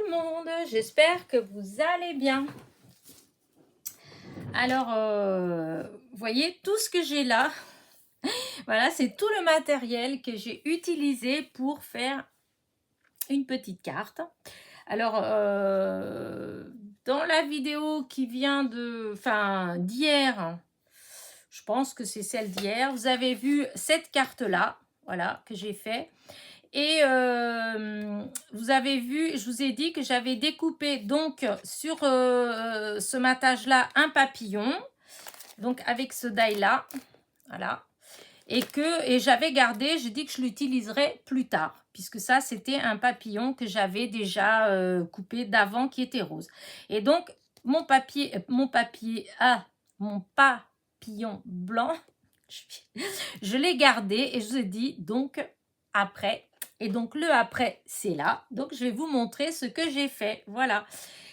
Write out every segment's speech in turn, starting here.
le monde, j'espère que vous allez bien. Alors, vous voyez, tout ce que j'ai là, voilà, c'est tout le matériel que j'ai utilisé pour faire une petite carte. Alors, dans la vidéo qui vient d'hier, je pense que c'est celle d'hier, vous avez vu cette carte-là, voilà, que j'ai fait. Et vous avez vu, je vous ai dit que j'avais découpé donc sur ce matage-là un papillon, donc avec ce die-là, voilà. Et j'avais gardé, j'ai dit que je l'utiliserai plus tard, puisque ça c'était un papillon que j'avais déjà coupé d'avant qui était rose. Et donc mon papillon blanc, je l'ai gardé et je vous ai dit donc après. Et donc le après c'est là, donc je vais vous montrer ce que j'ai fait, voilà.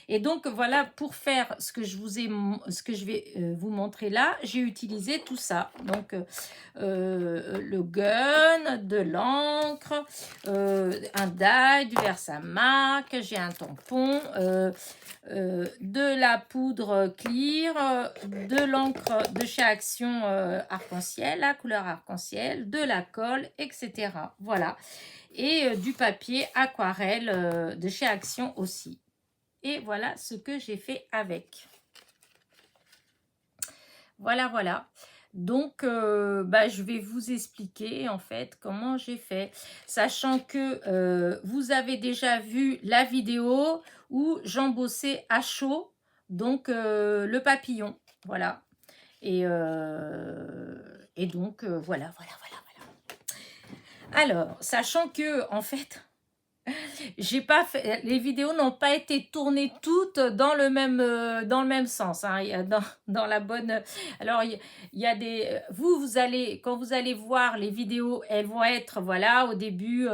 Et donc voilà, pour faire ce que je vais vous montrer là, j'ai utilisé tout ça. Donc le gun, de l'encre, un die, du Versamark, j'ai un tampon, de la poudre clear, de l'encre de chez Action arc-en-ciel, la couleur arc-en-ciel, de la colle, etc. Voilà. Et du papier aquarelle de chez Action aussi. Et voilà ce que j'ai fait avec. Voilà, voilà. Donc, je vais vous expliquer en fait comment j'ai fait. Sachant que vous avez déjà vu la vidéo où j'embossais à chaud, donc le papillon. Voilà. Et donc, voilà. Alors, sachant que, en fait, j'ai pas fait, les vidéos n'ont pas été tournées toutes dans le même sens, hein. Il y a dans la bonne. Alors il y a des. Vous allez, quand vous allez voir les vidéos, elles vont être, voilà, au début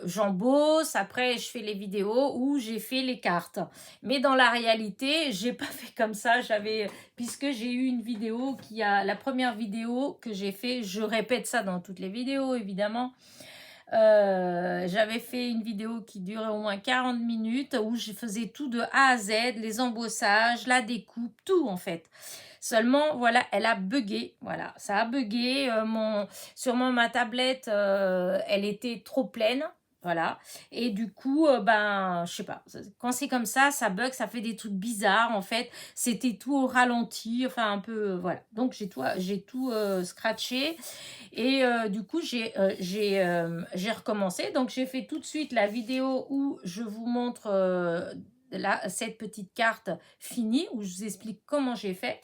j'embosse, après je fais les vidéos où j'ai fait les cartes. Mais dans la réalité, j'ai pas fait comme ça. Puisque j'ai eu une vidéo la première vidéo que j'ai fait, je répète ça dans toutes les vidéos évidemment. J'avais fait une vidéo qui durait au moins 40 minutes où je faisais tout de A à Z, les embossages, la découpe, tout en fait. Seulement, voilà, elle a bugué. Voilà, ça a bugué. Sûrement ma tablette, elle était trop pleine. Voilà. Et du coup, je sais pas. Quand c'est comme ça bug, ça fait des trucs bizarres en fait. C'était tout au ralenti, enfin un peu, voilà. Donc j'ai tout scratché. Et du coup, j'ai recommencé. Donc, j'ai fait tout de suite la vidéo où je vous montre cette petite carte finie, où je vous explique comment j'ai fait.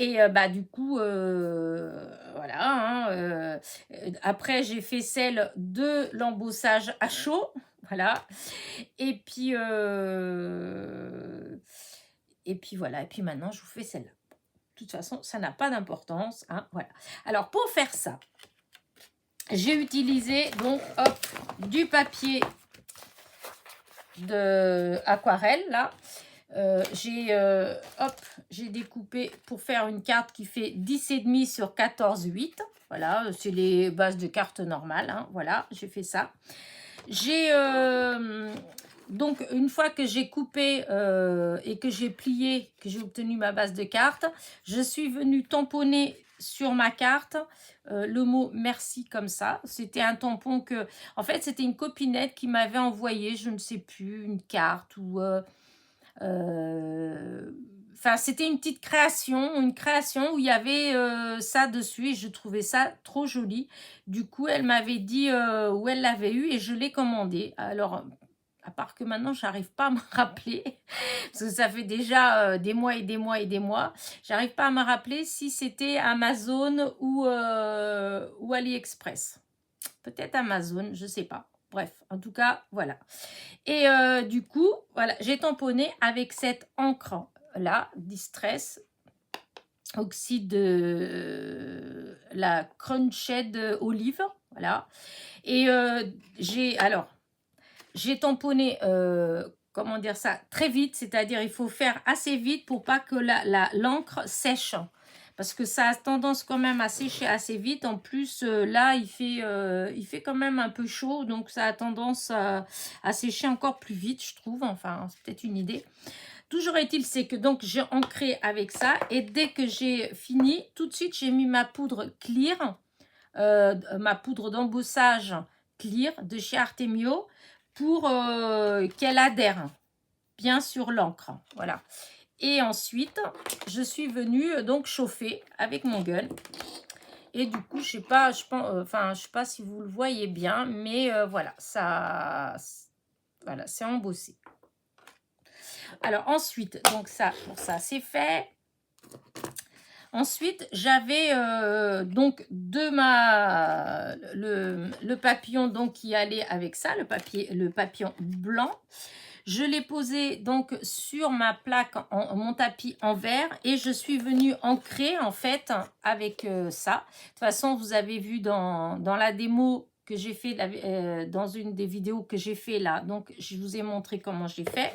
Et du coup, voilà. Hein, après, j'ai fait celle de l'embossage à chaud. Voilà. Et puis voilà. Et puis maintenant, je vous fais celle-là. De toute façon, ça n'a pas d'importance. Hein, voilà. Alors, pour faire ça, j'ai utilisé donc du papier de aquarelle là. J'ai découpé pour faire une carte qui fait 10,5 sur 14,8. Voilà, c'est les bases de cartes normales. Hein, voilà, j'ai fait ça. J'ai donc une fois que j'ai coupé et que j'ai plié, que j'ai obtenu ma base de carte, je suis venue tamponner sur ma carte le mot merci comme ça. C'était un tampon en fait, c'était une copinette qui m'avait envoyé, je ne sais plus, une carte ou c'était une petite création, où il y avait ça dessus et je trouvais ça trop joli. Du coup, elle m'avait dit où elle l'avait eu et je l'ai commandé. Alors, à part que maintenant, j'arrive pas à me rappeler, parce que ça fait déjà des mois et des mois et des mois. J'arrive pas à me rappeler si c'était Amazon ou AliExpress. Peut-être Amazon, je sais pas. Bref, en tout cas, voilà. Et du coup, voilà, j'ai tamponné avec cette encre là, Distress, oxyde de la Crunched Olive, voilà. Et j'ai tamponné, comment dire ça, très vite, c'est-à-dire il faut faire assez vite pour pas que l'encre sèche. parce que ça a tendance quand même à sécher assez vite. En plus, là, il fait quand même un peu chaud, donc ça a tendance à sécher encore plus vite, je trouve. Enfin, c'est peut-être une idée. Toujours est-il, c'est que donc j'ai ancré avec ça, et dès que j'ai fini, tout de suite, j'ai mis ma poudre clear, ma poudre d'embossage clear de chez Artemio, pour qu'elle adhère bien sur l'encre. Voilà. Et ensuite, je suis venue donc chauffer avec mon gun. Et du coup, je sais pas, je sais pas si vous le voyez bien, mais voilà, voilà, c'est embossé. Alors ensuite, donc ça, pour ça, c'est fait. Ensuite, j'avais donc le papillon donc qui allait avec ça, le papillon blanc. Je l'ai posé donc sur ma plaque, mon tapis en verre, et je suis venue ancrer en fait avec ça. De toute façon, vous avez vu dans la démo que j'ai fait, dans une des vidéos que j'ai fait là, donc je vous ai montré comment j'ai fait.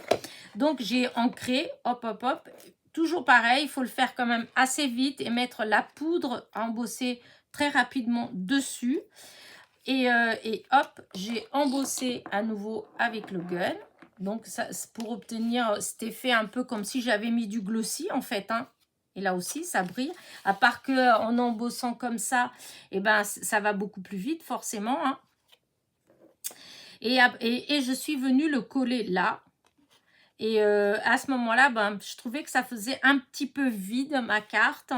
Donc j'ai ancré, hop hop hop, toujours pareil, il faut le faire quand même assez vite et mettre la poudre à embosser très rapidement dessus. Et hop, j'ai embossé à nouveau avec le gun. Donc, ça, pour obtenir cet effet un peu comme si j'avais mis du glossy, en fait. Hein. Et là aussi, ça brille. À part qu'en embossant comme ça, eh ben, ça va beaucoup plus vite, forcément. Hein. Et je suis venue le coller là. Et à ce moment-là, ben, je trouvais que ça faisait un petit peu vide, ma carte.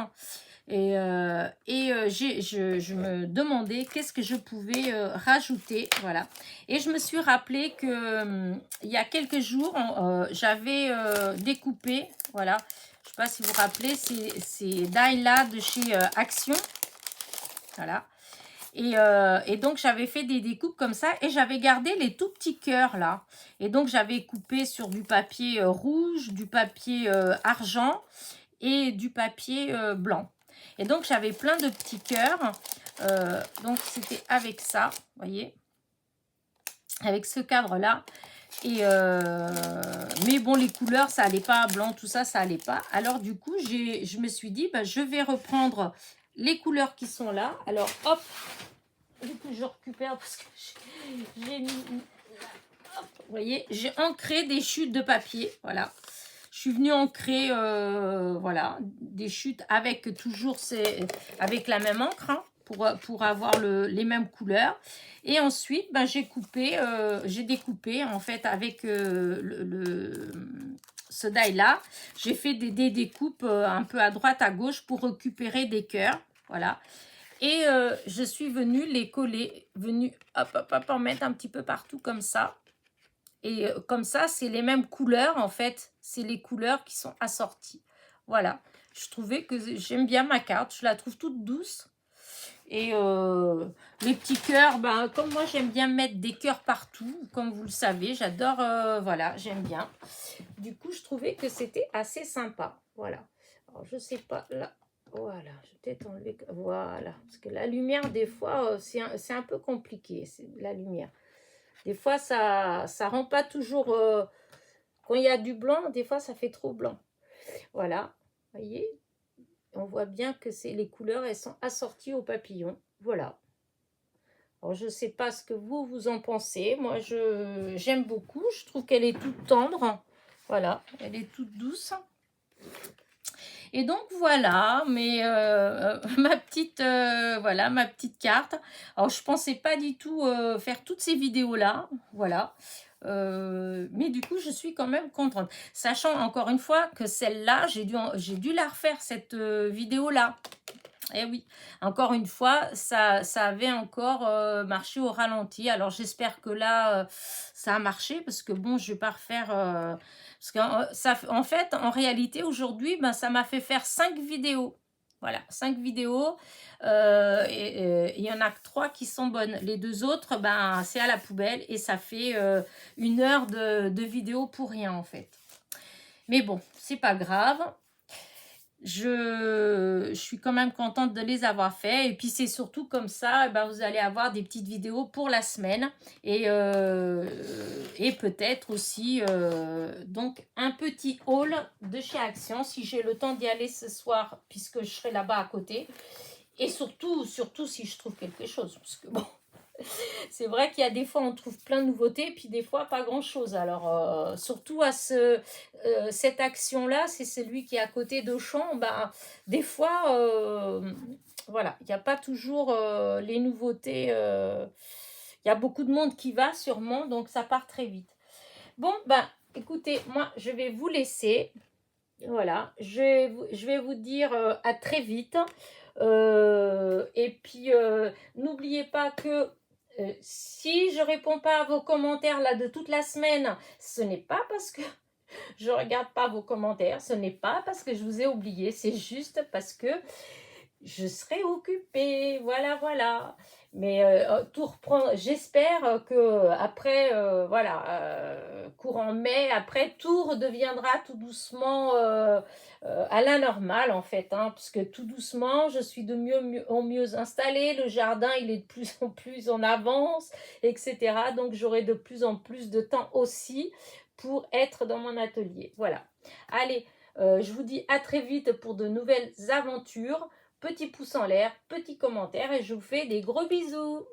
Et je me demandais qu'est-ce que je pouvais rajouter, voilà. Et je me suis rappelé que il y a quelques jours, j'avais découpé, voilà. Je ne sais pas si vous vous rappelez, c'est die-là de chez Action, voilà. Et donc, j'avais fait des découpes comme ça et j'avais gardé les tout petits cœurs là. Et donc, j'avais coupé sur du papier rouge, du papier argent et du papier blanc. Et donc, j'avais plein de petits cœurs. Donc, c'était avec ça, vous voyez, avec ce cadre-là. Mais bon, les couleurs, ça allait pas, blanc, tout ça, ça allait pas. Alors, du coup, je me suis dit, bah, je vais reprendre les couleurs qui sont là. Alors, hop, du coup, je récupère parce que j'ai mis... Hop, vous voyez, j'ai ancré des chutes de papier, voilà. Je suis venue ancrer, voilà, des chutes avec toujours avec la même encre, hein, pour avoir les mêmes couleurs. Et ensuite, ben, j'ai découpé, en fait, avec ce die-là. J'ai fait des découpes un peu à droite, à gauche pour récupérer des cœurs, voilà. Et je suis venue les coller, hop, hop, hop, en mettre un petit peu partout comme ça. Et comme ça, c'est les mêmes couleurs, en fait. C'est les couleurs qui sont assorties. Voilà. Je trouvais que j'aime bien ma carte. Je la trouve toute douce. Et les petits cœurs, ben, comme moi, j'aime bien mettre des cœurs partout. Comme vous le savez, j'adore, voilà, j'aime bien. Du coup, je trouvais que c'était assez sympa. Voilà. Alors, je sais pas, là, voilà, je vais peut-être enlever, voilà. Parce que la lumière, des fois, c'est un peu compliqué, c'est la lumière. Des fois, ça rend pas toujours... quand il y a du blanc, des fois, ça fait trop blanc. Voilà, vous voyez, on voit bien que les couleurs, elles sont assorties au papillon. Voilà. Alors, je ne sais pas ce que vous en pensez. Moi, j'aime beaucoup. Je trouve qu'elle est toute tendre. Voilà, elle est toute douce. Et donc voilà, ma petite voilà, ma petite carte. Alors je pensais pas du tout faire toutes ces vidéos là, voilà. Mais du coup je suis quand même contente, sachant encore une fois que celle-là j'ai dû la refaire cette vidéo là. Et oui, encore une fois, ça avait encore marché au ralenti. Alors, j'espère que là, ça a marché parce que bon, je vais pas refaire... parce en fait, en réalité, aujourd'hui, ben, ça m'a fait faire 5 vidéos. Voilà, 5 vidéos. Il y en a que 3 qui sont bonnes. Les 2 autres, ben, c'est à la poubelle et ça fait 1 heure de vidéo pour rien, en fait. Mais bon, c'est pas grave. Je suis quand même contente de les avoir fait. Et puis, c'est surtout comme ça, ben, vous allez avoir des petites vidéos pour la semaine. Et et peut-être aussi donc un petit haul de chez Action si j'ai le temps d'y aller ce soir puisque je serai là-bas à côté. Et surtout si je trouve quelque chose. Parce que bon, c'est vrai qu'il y a des fois on trouve plein de nouveautés, puis des fois pas grand-chose. Alors surtout à cette action-là, c'est celui qui est à côté d'Auchan. Ben, des fois, voilà, il n'y a pas toujours les nouveautés. Il y a beaucoup de monde qui va sûrement, donc ça part très vite. Bon, ben, écoutez, moi, je vais vous laisser. Voilà, je vais vous dire à très vite. Et puis, n'oubliez pas que si je réponds pas à vos commentaires là de toute la semaine, ce n'est pas parce que je regarde pas vos commentaires, ce n'est pas parce que je vous ai oublié, c'est juste parce que je serai occupée, voilà, voilà. Mais tout reprend, j'espère que après, voilà, courant mai, après tout redeviendra tout doucement à la normale en fait, hein, parce que tout doucement, je suis de mieux en mieux installée, le jardin il est de plus en plus en avance, etc. Donc j'aurai de plus en plus de temps aussi pour être dans mon atelier. Voilà. Allez, je vous dis à très vite pour de nouvelles aventures. Petit pouce en l'air, petit commentaire et je vous fais des gros bisous.